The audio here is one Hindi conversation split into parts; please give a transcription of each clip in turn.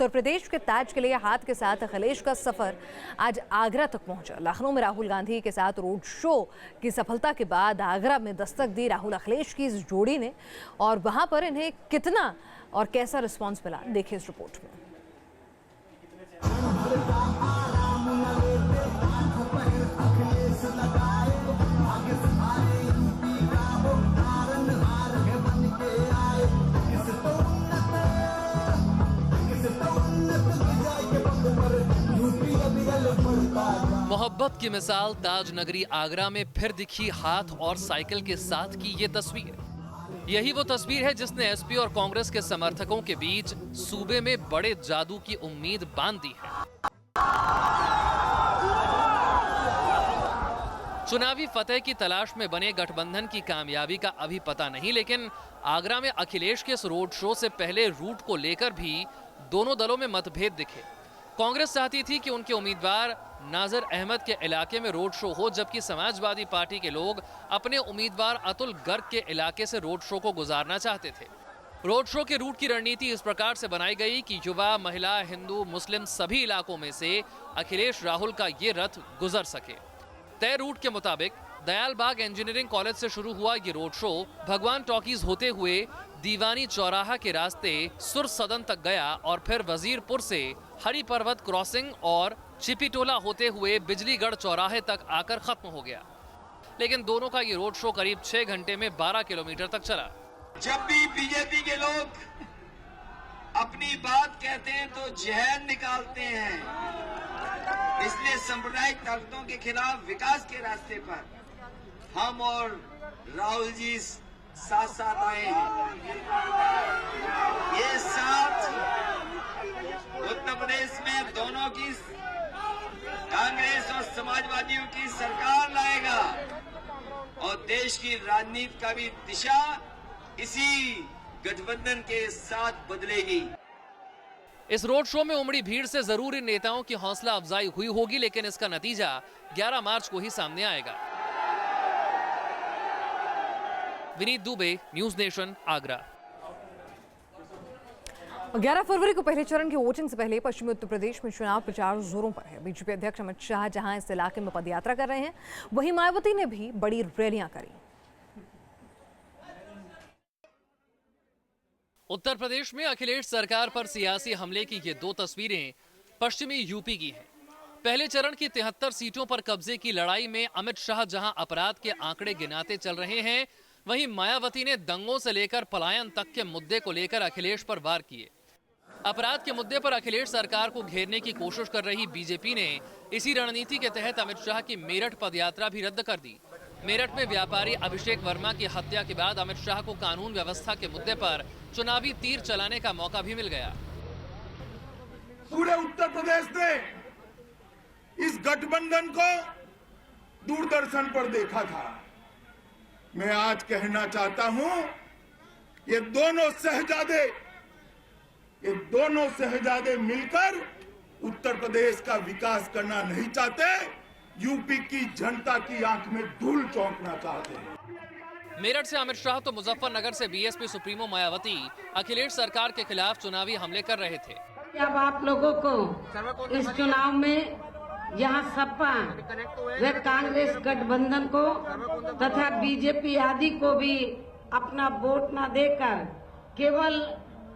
उत्तर प्रदेश के ताज के लिए हाथ के साथ अखिलेश का सफर आज आगरा तक पहुंचा। लखनऊ में राहुल गांधी के साथ रोड शो की सफलता के बाद आगरा में दस्तक दी राहुल अखिलेश की इस जोड़ी ने, और वहां पर इन्हें कितना और कैसा रिस्पांस मिला, देखिए इस रिपोर्ट में। मोहब्बत की मिसाल ताज नगरी आगरा में फिर दिखी हाथ और साइकिल के साथ की ये तस्वीर। यही वो तस्वीर है जिसने एसपी और कांग्रेस के समर्थकों के बीच सूबे में बड़े जादू की उम्मीद बांध दी है। चुनावी फतेह की तलाश में बने गठबंधन की कामयाबी का अभी पता नहीं, लेकिन आगरा में अखिलेश के इस रोड शो से पहले रूट को लेकर भी दोनों दलों में मतभेद दिखे। कांग्रेस चाहती थी कि उनके उम्मीदवार नाजर अहमद के इलाके में रोड शो हो, जबकि समाजवादी पार्टी के लोग अपने उम्मीदवार अतुल गर्ग के इलाके से रोड शो को गुजारना चाहते थे। रोड शो के रूट की रणनीति इस प्रकार से बनाई गई कि युवा, महिला, हिंदू, मुस्लिम सभी इलाकों में से अखिलेश राहुल का ये रथ गुजर सके। तय रूट के मुताबिक दयालबाग इंजीनियरिंग कॉलेज से शुरू हुआ ये रोड शो भगवान टॉकीज होते हुए दीवानी चौराहा के रास्ते सुर सदन तक गया और फिर वजीरपुर से हरि पर्वत क्रॉसिंग और चिपीटोला होते हुए बिजलीगढ़ चौराहे तक आकर खत्म हो गया। लेकिन दोनों का ये रोड शो करीब 6 घंटे में 12 किलोमीटर तक चला। जब भी बीजेपी के लोग अपनी बात कहते हैं तो जहर निकालते हैं, इसलिए सांप्रदायिक ताकतों के खिलाफ विकास के रास्ते पर हम और राहुल जी साथ साथ आए हैं। ये साथ उत्तर प्रदेश में दोनों की कांग्रेस और समाजवादियों की सरकार लाएगा और देश की राजनीति का भी दिशा इसी गठबंधन के साथ बदलेगी। इस रोड शो में उमड़ी भीड़ से जरूर इन नेताओं की हौसला अफजाई हुई होगी, लेकिन इसका नतीजा 11 मार्च को ही सामने आएगा। Vineet Dubey, news nation, Agra. 11 फरवरी को पहले चरण की वोटिंग से पहले पश्चिमी उत्तर प्रदेश में चुनाव प्रचार जोरों पर है। बीजेपी अध्यक्ष अमित शाह जहां इस इलाके में पदयात्रा कर रहे हैं, वहीं मायावती ने भी बड़ी रैलियां करी। उत्तर प्रदेश में अखिलेश सरकार पर सियासी हमले की ये दो तस्वीरें पश्चिमी यूपी की हैं। पहले चरण की 73 सीटों पर कब्जे की लड़ाई में अमित शाह जहां अपराध के आंकड़े गिनाते चल रहे हैं, वहीं मायावती ने दंगों से लेकर पलायन तक के मुद्दे को लेकर अखिलेश पर वार किए। अपराध के मुद्दे पर अखिलेश सरकार को घेरने की कोशिश कर रही बीजेपी ने इसी रणनीति के तहत अमित शाह की मेरठ पदयात्रा भी रद्द कर दी। मेरठ में व्यापारी अभिषेक वर्मा की हत्या के बाद अमित शाह को कानून व्यवस्था के मुद्दे पर चुनावी तीर चलाने का मौका भी मिल गया। पूरे उत्तर प्रदेश ने इस गठबंधन को दूरदर्शन पर देखा था। मैं आज कहना चाहता हूं, ये दोनों शहजादे मिलकर उत्तर प्रदेश का विकास करना नहीं चाहते, यूपी की जनता की आंख में धूल झोंकना चाहते हैं। मेरठ से अमित शाह तो मुजफ्फरनगर से बीएसपी सुप्रीमो मायावती अखिलेश सरकार के खिलाफ चुनावी हमले कर रहे थे। अब आप लोगों को इस चुनाव में यहाँ सपा व कांग्रेस गठबंधन को तथा बीजेपी आदि को भी अपना वोट न देकर केवल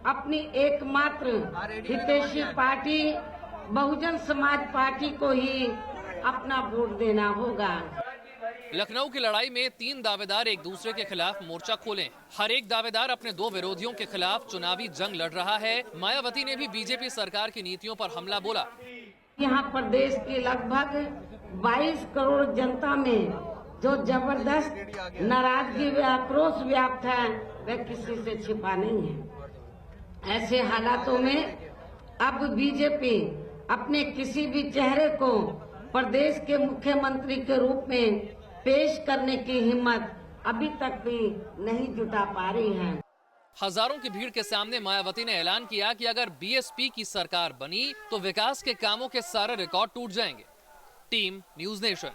अपनी एकमात्र हितैषी पार्टी बहुजन समाज पार्टी को ही अपना वोट देना होगा। लखनऊ की लड़ाई में 3 दावेदार एक दूसरे के खिलाफ मोर्चा खोले। हर एक दावेदार अपने 2 विरोधियों के खिलाफ चुनावी जंग लड़ रहा है। मायावती ने भी बीजेपी सरकार की नीतियों पर हमला बोला। यहाँ प्रदेश की लगभग 22 करोड़ जनता में जो जबरदस्त नाराजगी व आक्रोश व्याप्त है, वह किसी से छिपा नहीं है। ऐसे हालातों में अब बीजेपी अपने किसी भी चेहरे को प्रदेश के मुख्यमंत्री के रूप में पेश करने की हिम्मत अभी तक भी नहीं जुटा पा रही है। हजारों की भीड़ के सामने मायावती ने ऐलान किया कि अगर बीएसपी की सरकार बनी तो विकास के कामों के सारे रिकॉर्ड टूट जाएंगे। Team news nation.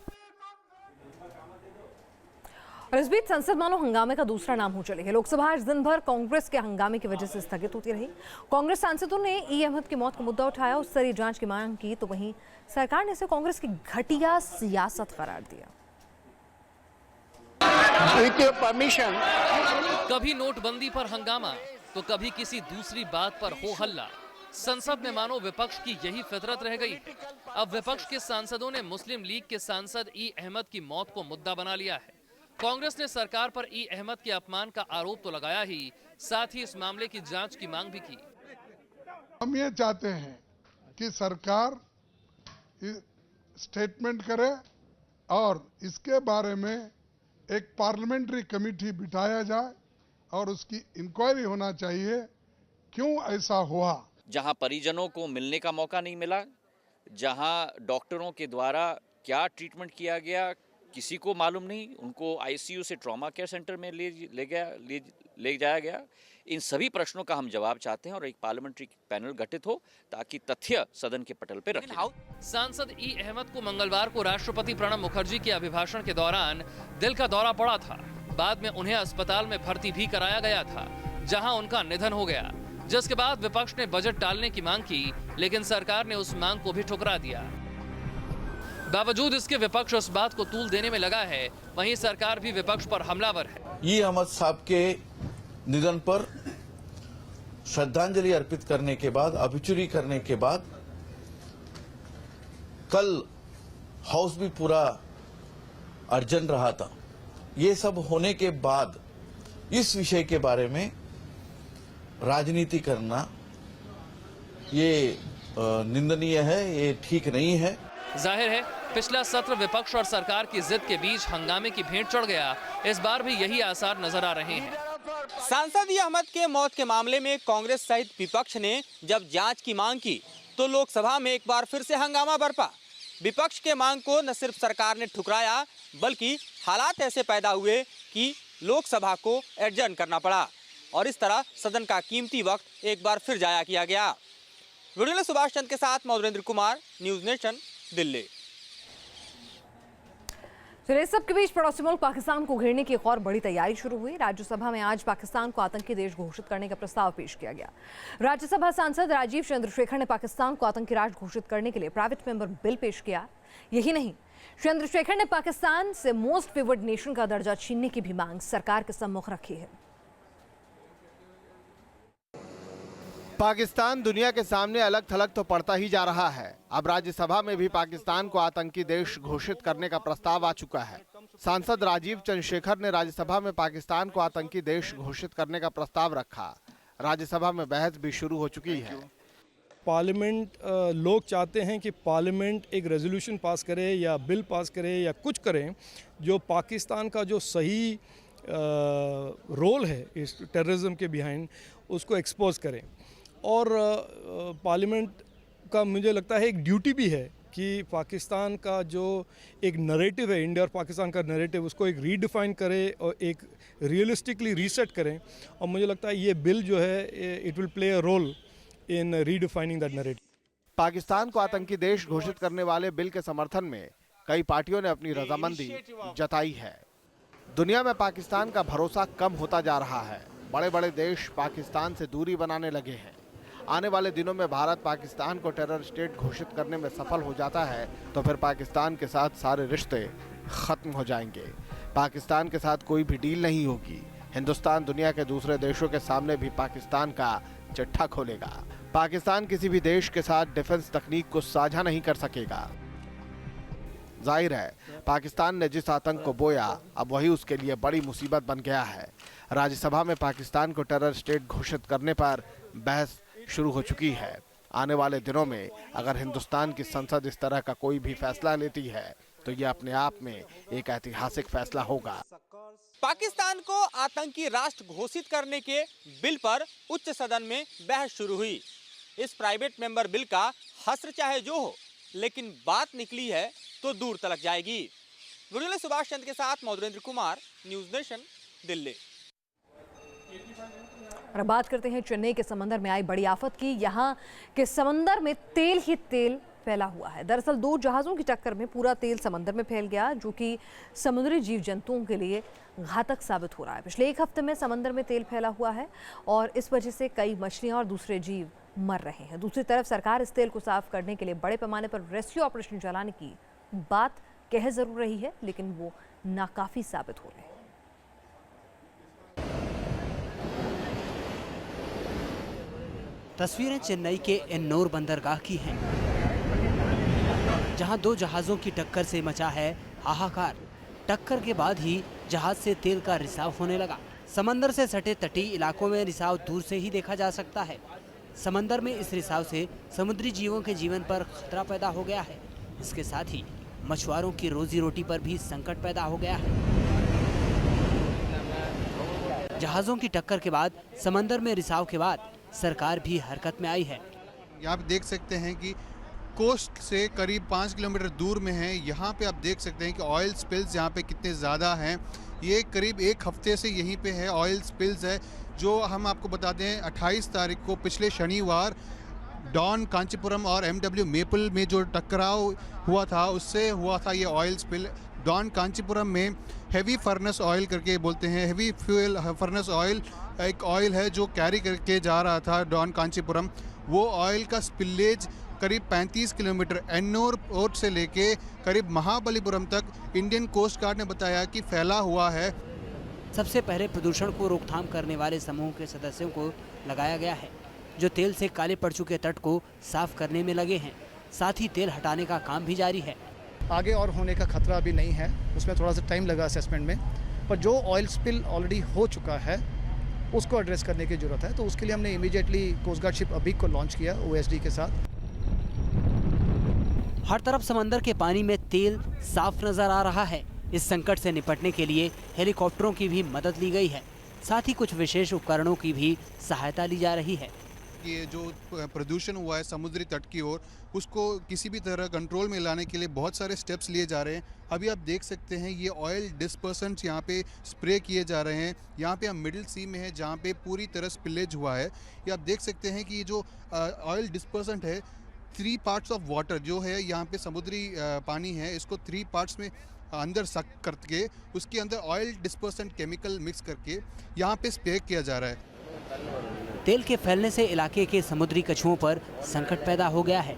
और इस बीच संसद मानो हंगामे का दूसरा नाम हो चली है। लोकसभा आज दिन भर कांग्रेस के हंगामे की वजह से स्थगित होती रही। कांग्रेस सांसदों ने ई अहमद की मौत का मुद्दा उठाया, उस स्तरीय जांच की मांग की, तो वहीं सरकार ने इसे कांग्रेस की घटिया सियासत करार दिया। परमिशन। कभी नोटबंदी पर हंगामा तो कभी किसी दूसरी बात पर हो हल्ला। संसद में मानो विपक्ष की यही फितरत रह गई है। अब विपक्ष के सांसदों ने मुस्लिम लीग के सांसद ई अहमद की मौत को मुद्दा बना लिया है। कांग्रेस ने सरकार पर ई अहमद के अपमान का आरोप तो लगाया ही, साथ ही इस मामले की जांच की मांग भी की। हम ये चाहते हैं कि सरकार स्टेटमेंट करे और इसके बारे में एक पार्लियामेंट्री कमेटी बिठाया जाए और उसकी इंक्वायरी होना चाहिए, क्यों ऐसा हुआ। जहां परिजनों को मिलने का मौका नहीं मिला, जहां डॉक्टरों के द्वारा क्या ट्रीटमेंट किया गया किसी को मालूम नहीं, उनको आईसीयू से ट्रॉमा केयर सेंटर में ले जाया गया। इन सभी प्रश्नों का हम जवाब चाहते हैं और एक पार्लियामेंट्री पैनल गठित हो ताकि तथ्य सदन के पटल पर रखें। सांसद ई अहमद को मंगलवार को राष्ट्रपति प्रणब मुखर्जी के अभिभाषण के दौरान दिल का दौरा पड़ा था। बाद में उन्हें अस्पताल में भर्ती भी कराया गया था, जहां उनका निधन हो गया, जिसके बाद विपक्ष ने बजट टालने की मांग की, लेकिन सरकार ने उस मांग को भी ठुकरा दिया। बावजूद इसके विपक्ष उस बात को तूल देने में लगा है, वहीं सरकार भी विपक्ष पर हमलावर है। ई अहमद साहब के निधन पर श्रद्धांजलि अर्पित करने के बाद, ऑब्ituary करने के बाद कल हाउस भी पूरा अर्जन रहा था। ये सब होने के बाद इस विषय के बारे में राजनीति करना ये निंदनीय है, ये ठीक नहीं है। जाहिर है पिछला सत्र विपक्ष और सरकार की जिद के बीच हंगामे की भेंट चढ़ गया। इस बार भी यही आसार नजर आ रहे हैं। सांसद ई अहमद के मौत के मामले में कांग्रेस सहित विपक्ष ने जब जांच की मांग की तो लोकसभा में एक बार फिर से हंगामा बरपा। विपक्ष के मांग को न सिर्फ सरकार ने ठुकराया, बल्कि हालात ऐसे पैदा हुए कि लोकसभा को एडजर्न करना पड़ा और इस तरह सदन का कीमती वक्त एक बार फिर जाया किया गया। वीडियो में सुभाष चंद के साथ मधुरेंद्र कुमार, न्यूज नेशन, दिल्ली। चलिए, इस सब के बीच पड़ोसी मुल्क पाकिस्तान को घेरने की एक और बड़ी तैयारी शुरू हुई। राज्यसभा में आज पाकिस्तान को आतंकी देश घोषित करने का प्रस्ताव पेश किया गया। राज्यसभा सांसद राजीव चंद्रशेखर ने पाकिस्तान को आतंकी राष्ट्र घोषित करने के लिए प्राइवेट मेंबर बिल पेश किया। यही नहीं, चंद्रशेखर ने पाकिस्तान से मोस्ट फेवर्ड नेशन का दर्जा छीनने की भी मांग सरकार के सम्मुख रखी है। पाकिस्तान दुनिया के सामने अलग थलग तो पड़ता ही जा रहा है। अब राज्यसभा में भी पाकिस्तान को आतंकी देश घोषित करने का प्रस्ताव आ चुका है। सांसद राजीव चंद्रशेखर ने राज्यसभा में पाकिस्तान को आतंकी देश घोषित करने का प्रस्ताव रखा। राज्यसभा में बहस भी शुरू हो चुकी है। पार्लियामेंट, लोग चाहते हैं कि पार्लियामेंट एक रेजोल्यूशन पास करे या बिल पास करे या कुछ करें जो पाकिस्तान का जो सही रोल है इस टेररिज्म के बिहाइंड उसको एक्सपोज करें। और पार्लियामेंट का मुझे लगता है एक ड्यूटी भी है कि पाकिस्तान का जो एक नैरेटिव है, इंडिया और पाकिस्तान का नैरेटिव, उसको एक रीडिफाइन करे और एक रियलिस्टिकली रीसेट करें। और मुझे लगता है ये बिल जो है it will play a role in redefining that narrative. Pakistan को आतंकी देश घोषित करने वाले बिल के समर्थन में कई पार्टियों ने अपनी रजामंदी जताई है। दुनिया में पाकिस्तान का भरोसा कम होता जा रहा है। बड़े बड़े देश पाकिस्तान से दूरी बनाने लगे हैं। आने वाले दिनों में भारत पाकिस्तान को टेरर स्टेट घोषित करने में सफल हो जाता है तो फिर पाकिस्तान के साथ सारे रिश्ते खत्म हो जाएंगे। पाकिस्तान के साथ कोई भी डील नहीं होगी। हिंदुस्तान दुनिया के दूसरे देशों के सामने भी पाकिस्तान का चिट्ठा खोलेगा। पाकिस्तान किसी भी देश के साथ डिफेंस तकनीक को साझा नहीं कर सकेगा। जाहिर है पाकिस्तान ने जिस आतंक को बोया अब वही उसके लिए बड़ी मुसीबत बन गया है। राज्यसभा में पाकिस्तान को टेरर स्टेट घोषित करने पर बहस शुरू हो चुकी है। आने वाले दिनों में अगर हिंदुस्तान की संसद इस तरह का कोई भी फैसला लेती है तो ये अपने आप में एक ऐतिहासिक फैसला होगा। पाकिस्तान को आतंकी राष्ट्र घोषित करने के बिल पर उच्च सदन में बहस शुरू हुई। इस प्राइवेट मेंबर बिल का हस्र चाहे जो हो, लेकिन बात निकली है तो दूर तलक जाएगी। वीडियो में सुभाष चंद के साथ मधुरेंद्र कुमार, न्यूज नेशन, दिल्ली। और अब बात करते हैं चेन्नई के समंदर में आई बड़ी आफत की। यहाँ के समंदर में तेल ही तेल फैला हुआ है। दरअसल 2 जहाज़ों की टक्कर में पूरा तेल समंदर में फैल गया, जो कि समुद्री जीव जंतुओं के लिए घातक साबित हो रहा है। पिछले 1 हफ्ते में समंदर में तेल फैला हुआ है और इस वजह से कई मछलियां और दूसरे जीव मर रहे हैं। दूसरी तरफ सरकार इस तेल को साफ करने के लिए बड़े पैमाने पर रेस्क्यू ऑपरेशन चलाने की बात कह जरूर रही है, लेकिन वो नाकाफी साबित हो रहे हैं। तस्वीरें चेन्नई के एन्नोर बंदरगाह की हैं, जहां 2 जहाज़ों की टक्कर से मचा है हाहाकार। टक्कर के बाद ही जहाज से तेल का रिसाव होने लगा। समंदर से सटे तटीय इलाकों में रिसाव दूर से ही देखा जा सकता है। समंदर में इस रिसाव से समुद्री जीवों के जीवन पर खतरा पैदा हो गया है। इसके साथ ही मछुआरों की रोजी रोटी पर भी संकट पैदा हो गया है। जहाज़ों की टक्कर के बाद समंदर में रिसाव के बाद सरकार भी हरकत में आई है। यहाँ पे देख सकते हैं कि कोस्ट से करीब 5 किलोमीटर दूर में है। यहाँ पे आप देख सकते हैं कि ऑयल स्पिल्स यहाँ पे कितने ज़्यादा हैं। ये करीब 1 हफ्ते से यहीं पे है, ऑयल स्पिल्स है। जो हम आपको बता दें 28 तारीख को पिछले शनिवार डॉन कांचीपुरम और MW मेपल में जो टकराव हुआ था, उससे हुआ था ये ऑयल स्पिल। डॉन कांचीपुरम में हेवी फर्नेस ऑयल करके बोलते हैं, हेवी फ्यूल फर्नेस ऑयल एक ऑयल है जो कैरी करके जा रहा था डॉन कांचीपुरम। वो ऑयल का स्पिलेज करीब 35 किलोमीटर एन्नोर पोर्ट से लेके करीब महाबलीपुरम तक इंडियन कोस्ट गार्ड ने बताया कि फैला हुआ है। सबसे पहले प्रदूषण को रोकथाम करने वाले समूह के सदस्यों को लगाया गया है, जो तेल से काले पड़ चुके तट को साफ करने में लगे हैं। साथ ही तेल हटाने का काम भी जारी है। आगे और होने का खतरा अभी नहीं है, उसमें थोड़ा सा टाइम लगा असेसमेंट में, पर जो ऑयल स्पिल ऑलरेडी हो चुका है उसको एड्रेस करने की ज़रूरत है। तो उसके लिए हमने इमीडिएटली कोस्ट गार्ड शिप अभी को लॉन्च किया OSD के साथ। हर तरफ समंदर के पानी में तेल साफ नजर आ रहा है। इस संकट से निपटने के लिए हेलीकॉप्टरों की भी मदद ली गई है। साथ ही कुछ विशेष उपकरणों की भी सहायता ली जा रही है। ये जो प्रदूषण हुआ है समुद्री तट की ओर, उसको किसी भी तरह कंट्रोल में लाने के लिए बहुत सारे स्टेप्स लिए जा रहे हैं। अभी आप देख सकते हैं ये ऑयल डिस्पर्सेंट्स यहाँ पे स्प्रे किए जा रहे हैं। यहाँ पे हम मिडिल सी में है जहाँ पे पूरी तरह स्पिलेज हुआ है। ये आप देख सकते हैं कि ये जो ऑयल डिस्पर्सेंट है 3 पार्ट्स ऑफ वाटर जो है यहाँ पे समुद्री पानी है, इसको 3 पार्ट्स में अंदर सक करके उसके अंदर ऑयल डिस्पर्सेंट केमिकल मिक्स करके यहाँ पे स्प्रे किया जा रहा है। तेल के फैलने से इलाके के समुद्री कछुओं पर संकट पैदा हो गया है।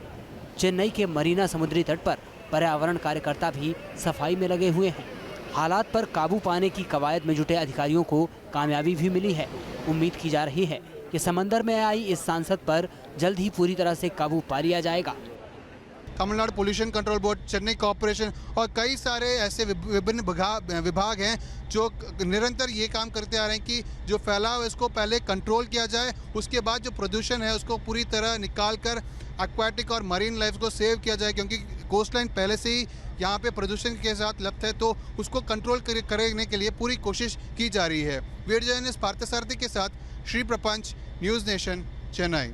चेन्नई के मरीना समुद्री तट पर पर्यावरण कार्यकर्ता भी सफाई में लगे हुए हैं। हालात पर काबू पाने की कवायद में जुटे अधिकारियों को कामयाबी भी मिली है। उम्मीद की जा रही है कि समंदर में आई इस सांसद पर जल्द ही पूरी तरह से काबू पा लिया जाएगा। Tamil Nadu pollution control board, Chennai corporation और कई सारे ऐसे विभिन्न विभाग हैं जो निरंतर ये काम करते आ रहे हैं कि जो फैलाव है इसको पहले कंट्रोल किया जाए, उसके बाद जो प्रदूषण है उसको पूरी तरह निकाल कर एक्वाटिक और मरीन लाइफ को सेव किया जाए, क्योंकि कोस्ट लाइन पहले से ही यहाँ पे प्रदूषण के साथ लप्त है, तो उसको कंट्रोल करने के लिए पूरी कोशिश की जा रही है। वीडियो जर्नलिस्ट पार्थसारथी के साथ श्री प्रपंच, न्यूज़ नेशन, चेन्नई।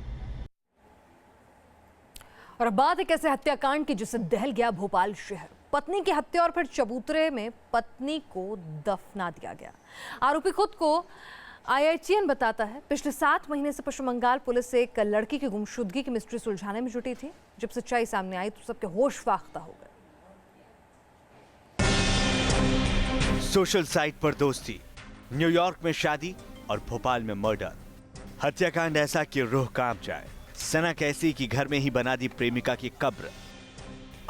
और अब बात एक ऐसे हत्याकांड की जिससे दहल गया भोपाल शहर। पत्नी की हत्या और फिर चबूतरे में पत्नी को दफना दिया गया। आरोपी खुद को IITian बताता है। पिछले 7 महीने से पश्चिम बंगाल पुलिस एक लड़की की गुमशुदगी की मिस्ट्री सुलझाने में जुटी थी। जब सच्चाई सामने आई तो सबके होश फाख्ता हो गए। सोशल साइट पर दोस्ती, न्यूयॉर्क में शादी और भोपाल में मर्डर। हत्याकांड ऐसा कि रूह कांप जाए। सना कैसी की घर में ही बना दी प्रेमिका की कब्र।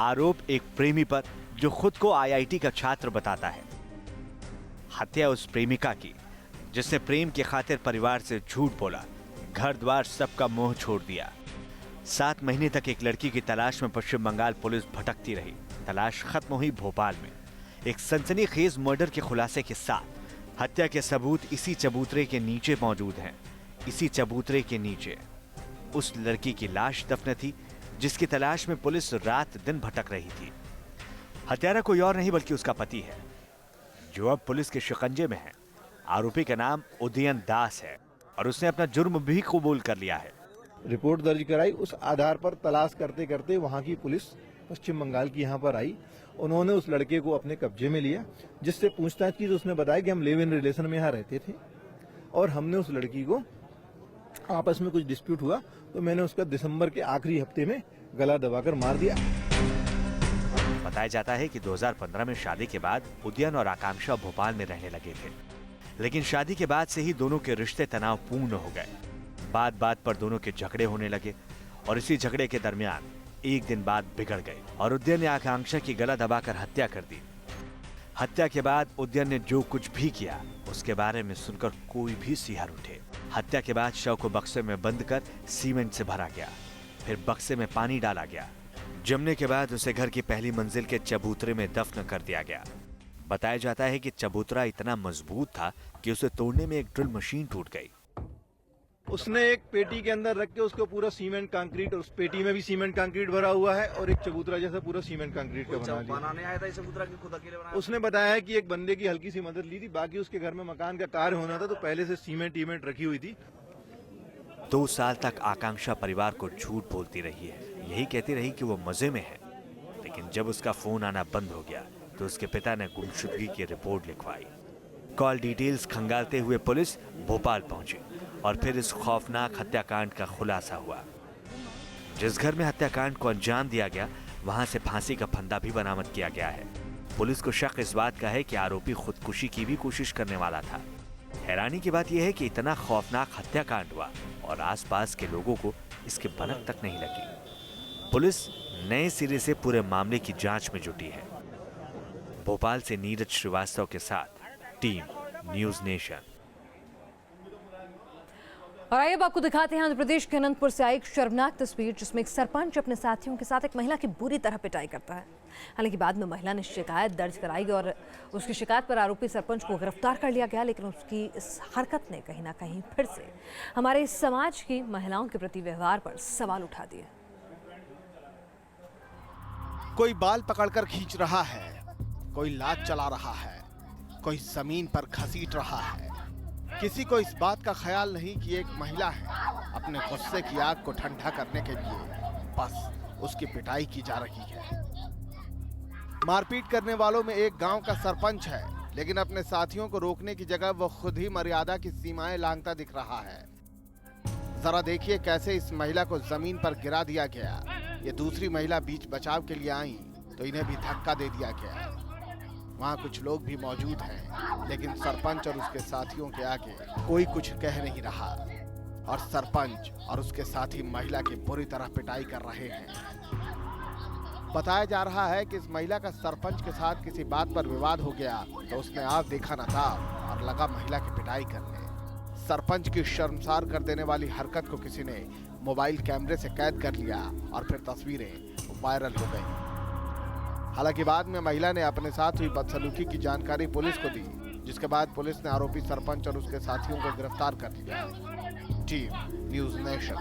आरोप एक प्रेमी पर जो खुद को IIT का छात्र बताता है। हत्या उस प्रेमिका की जिसने प्रेम की खातिर परिवार से झूठ बोला, घर द्वार सबका मोह छोड़ दिया। 7 महीने तक एक लड़की की तलाश में पश्चिम बंगाल पुलिस भटकती रही। तलाश खत्म हुई भोपाल में एक सनसनीखेज मर्डर के खुलासे के साथ। हत्या के सबूत इसी चबूतरे के नीचे मौजूद हैं। इसी चबूतरे के नीचे उस लड़की की लाश दफन थी जिसकी तलाश में पुलिस रात दिन भटक रही थी। हत्यारा कोई और नहीं बल्कि उसका पति है जो अब पुलिस के शिकंजे में है। आरोपी का नाम उदयन दास है और उसने अपना जुर्म भी कबूल कर लिया है। रिपोर्ट दर्ज कराई, उस आधार पर तलाश करते करते वहां की पुलिस पश्चिम बंगाल की यहाँ पर आई। उन्होंने उस लड़के को अपने कब्जे में लिया, जिससे पूछताछ की तो उसने बताया कि हम लिव इन रिलेशन में यहाँ रहते थे और हमने उस लड़की को आपस में कुछ डिस्प्यूट हुआ तो मैंने उसका दिसंबर के आखिरी हफ्ते में गला दबाकर मार दिया। बताया जाता है कि 2015 में शादी के बाद उदयन और आकांक्षा भोपाल में रहने लगे थे, लेकिन शादी के बाद से ही दोनों के रिश्ते तनावपूर्ण हो गए। बात बात पर दोनों के झगड़े होने लगे और इसी झगड़े के दरमियान एक दिन बाद बिगड़ गए और उदयन ने आकांक्षा की गला दबाकर हत्या कर दी। हत्या के बाद उदयन ने जो कुछ भी किया उसके बारे में सुनकर कोई भी सिहर उठे। हत्या के बाद शव को बक्से में बंद कर सीमेंट से भरा गया, फिर बक्से में पानी डाला गया। जमने के बाद उसे घर की पहली मंजिल के चबूतरे में दफन कर दिया गया। बताया जाता है कि चबूतरा इतना मजबूत था कि उसे तोड़ने में एक ड्रिल मशीन टूट गई। उसने एक पेटी के अंदर रख के उसको पूरा सीमेंट कंक्रीट, उस पेटी में भी सीमेंट कंक्रीट भरा हुआ है और एक चबूतरा जैसा पूरा सीमेंट कंक्रीट का बनाने आया था। इस चबूतरा की खुद अकेले बनाया। उसने बताया कि एक बंदे की हल्की सी मदद ली थी, बाकी उसके घर में मकान का कार्य होना था तो पहले से सीमेंट रखी हुई थी। 2 साल तक आकांक्षा परिवार को झूठ बोलती रही है, यही कहती रही कि वो मजे में है, लेकिन जब उसका फोन आना बंद हो गया तो उसके पिता ने गुमशुदगी की रिपोर्ट लिखवाई। कॉल डिटेल्स खंगालते हुए पुलिस भोपाल पहुंची और फिर इस खौफनाक हत्याकांड का खुलासा हुआ। जिस घर में हत्याकांड को अंजाम दिया गया वहां से फांसी का फंदा भी बरामद किया गया है। पुलिस को शक इस बात का है कि आरोपी खुदकुशी की भी कोशिश करने वाला था। हैरानी की बात यह है कि इतना खौफनाक हत्याकांड हुआ और आसपास के लोगों को इसके भनक तक नहीं लगी। पुलिस नए सिरे से पूरे मामले की जांच में जुटी है। भोपाल से नीरज श्रीवास्तव के साथ टीम न्यूज नेशन। और आइए अब आपको दिखाते हैं आंध्र प्रदेश के अनंतपुर से आई एक शर्मनाक तस्वीर, जिसमें एक सरपंच अपने साथियों के साथ एक महिला की बुरी तरह पिटाई करता है। हालांकि बाद में महिला ने शिकायत दर्ज कराई और उसकी शिकायत पर आरोपी सरपंच को गिरफ्तार कर लिया गया, लेकिन उसकी इस हरकत ने कहीं ना कहीं फिर से हमारे समाज की महिलाओं के प्रति व्यवहार पर सवाल उठा दिए। कोई बाल पकड़कर खींच रहा है, कोई लात चला रहा है, कोई जमीन पर घसीट रहा है। किसी को इस बात का ख्याल नहीं कि एक महिला है, अपने गुस्से की आग को ठंडा करने के लिए बस उसकी पिटाई की जा रही है। मारपीट करने वालों में एक गांव का सरपंच है, लेकिन अपने साथियों को रोकने की जगह वो खुद ही मर्यादा की सीमाएं लांघता दिख रहा है। जरा देखिए कैसे इस महिला को जमीन पर गिरा दिया गया। ये दूसरी महिला बीच बचाव के लिए आई तो इन्हें भी धक्का दे दिया गया। वहाँ कुछ लोग भी मौजूद हैं, लेकिन सरपंच और उसके साथियों के आगे कोई कुछ कह नहीं रहा और सरपंच और उसके साथी महिला की बुरी तरह पिटाई कर रहे हैं। बताया जा रहा है कि इस महिला का सरपंच के साथ किसी बात पर विवाद हो गया तो उसने आप देखा न था और लगा महिला की पिटाई करने। सरपंच की शर्मसार कर देने वाली हरकत को किसी ने मोबाइल कैमरे से कैद कर लिया और फिर तस्वीरें वायरल हो गई। हालांकि बाद में महिला ने अपने साथ हुई बदसलूकी की जानकारी पुलिस को दी, जिसके बाद पुलिस ने आरोपी सरपंच और उसके साथियों को गिरफ्तार कर लिया। Team news nation.